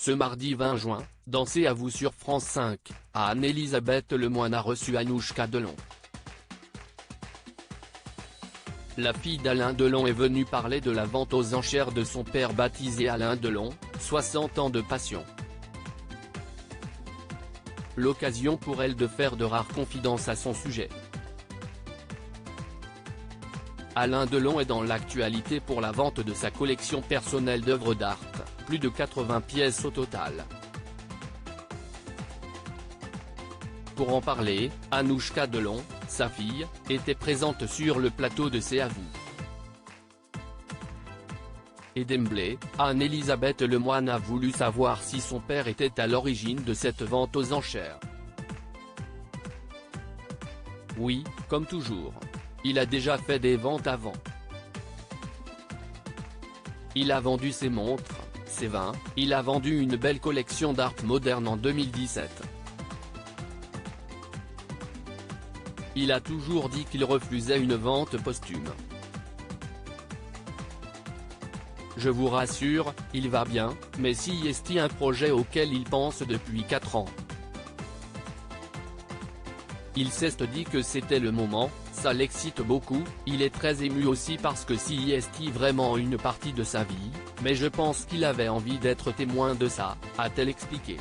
Ce mardi 20 juin, dans C'est à vous sur France 5, Anne-Elisabeth Lemoine a reçu Anouchka Delon. La fille d'Alain Delon est venue parler de la vente aux enchères de son père baptisé Alain Delon, 60 ans de passion. L'occasion pour elle de faire de rares confidences à son sujet. Alain Delon est dans l'actualité pour la vente de sa collection personnelle d'œuvres d'art, plus de 80 pièces au total. Pour en parler, Anouchka Delon, sa fille, était présente sur le plateau de C'est à vous. Et d'emblée, Anne-Elisabeth Lemoine a voulu savoir si son père était à l'origine de cette vente aux enchères. Oui, comme toujours. Il a déjà fait des ventes avant. Il a vendu ses montres, ses vins, il a vendu une belle collection d'art moderne en 2017. Il a toujours dit qu'il refusait une vente posthume. Je vous rassure, il va bien, mais si est un projet auquel il pense depuis 4 ans. Il s'est dit que c'était le moment, ça l'excite beaucoup, il est très ému aussi parce que si est vraiment une partie de sa vie, mais je pense qu'il avait envie d'être témoin de ça, a-t-elle expliqué.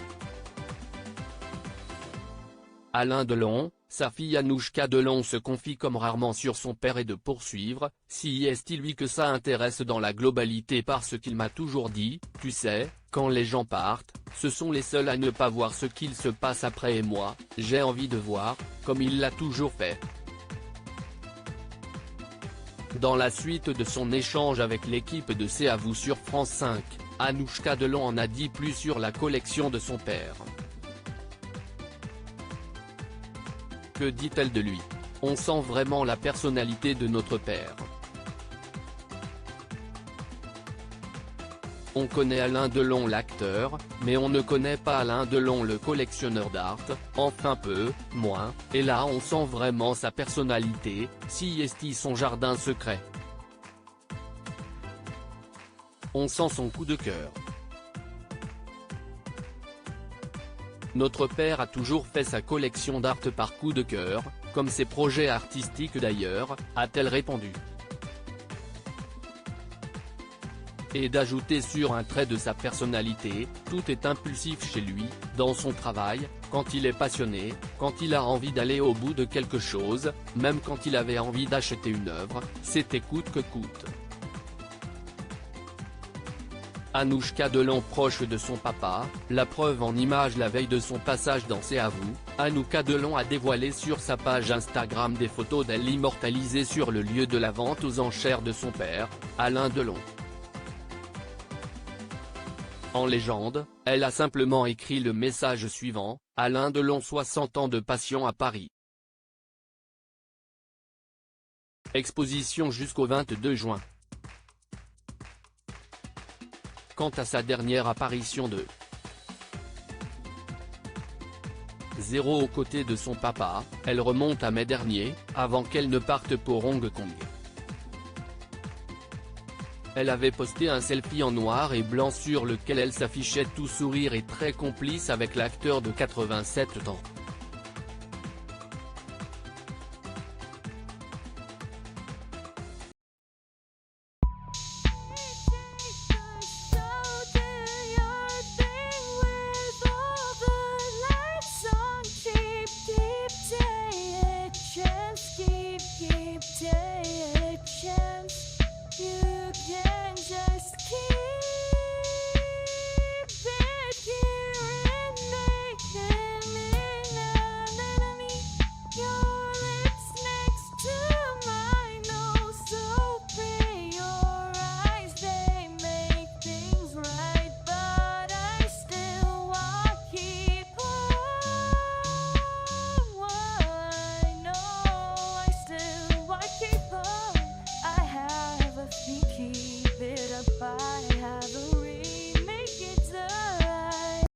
Alain Delon, sa fille Anouchka Delon se confie comme rarement sur son père et de poursuivre, si est lui que ça intéresse dans la globalité parce qu'il m'a toujours dit, tu sais, quand les gens partent, ce sont les seuls à ne pas voir ce qu'il se passe après et moi, j'ai envie de voir, comme il l'a toujours fait. Dans la suite de son échange avec l'équipe de C'est à vous sur France 5, Anouchka Delon en a dit plus sur la collection de son père. Que dit-elle de lui? On sent vraiment la personnalité de notre père. On connaît Alain Delon l'acteur, mais on ne connaît pas Alain Delon le collectionneur d'art, enfin peu, moins, et là on sent vraiment sa personnalité, si est son jardin secret. On sent son coup de cœur. Notre père a toujours fait sa collection d'art par coup de cœur, comme ses projets artistiques d'ailleurs, a-t-elle répondu. Et d'ajouter sur un trait de sa personnalité, tout est impulsif chez lui, dans son travail, quand il est passionné, quand il a envie d'aller au bout de quelque chose, même quand il avait envie d'acheter une œuvre, c'était coûte que coûte. Anouchka Delon proche de son papa, la preuve en image la veille de son passage dans C'est à vous, Anouchka Delon a dévoilé sur sa page Instagram des photos d'elle immortalisées sur le lieu de la vente aux enchères de son père, Alain Delon. En légende, elle a simplement écrit le message suivant, Alain Delon 60 ans de passion à Paris. Exposition jusqu'au 22 juin. Quant à sa dernière apparition de 0 aux côtés de son papa, elle remonte à mai dernier, avant qu'elle ne parte pour Hong Kong. Elle avait posté un selfie en noir et blanc sur lequel elle s'affichait tout sourire et très complice avec l'acteur de 87 ans.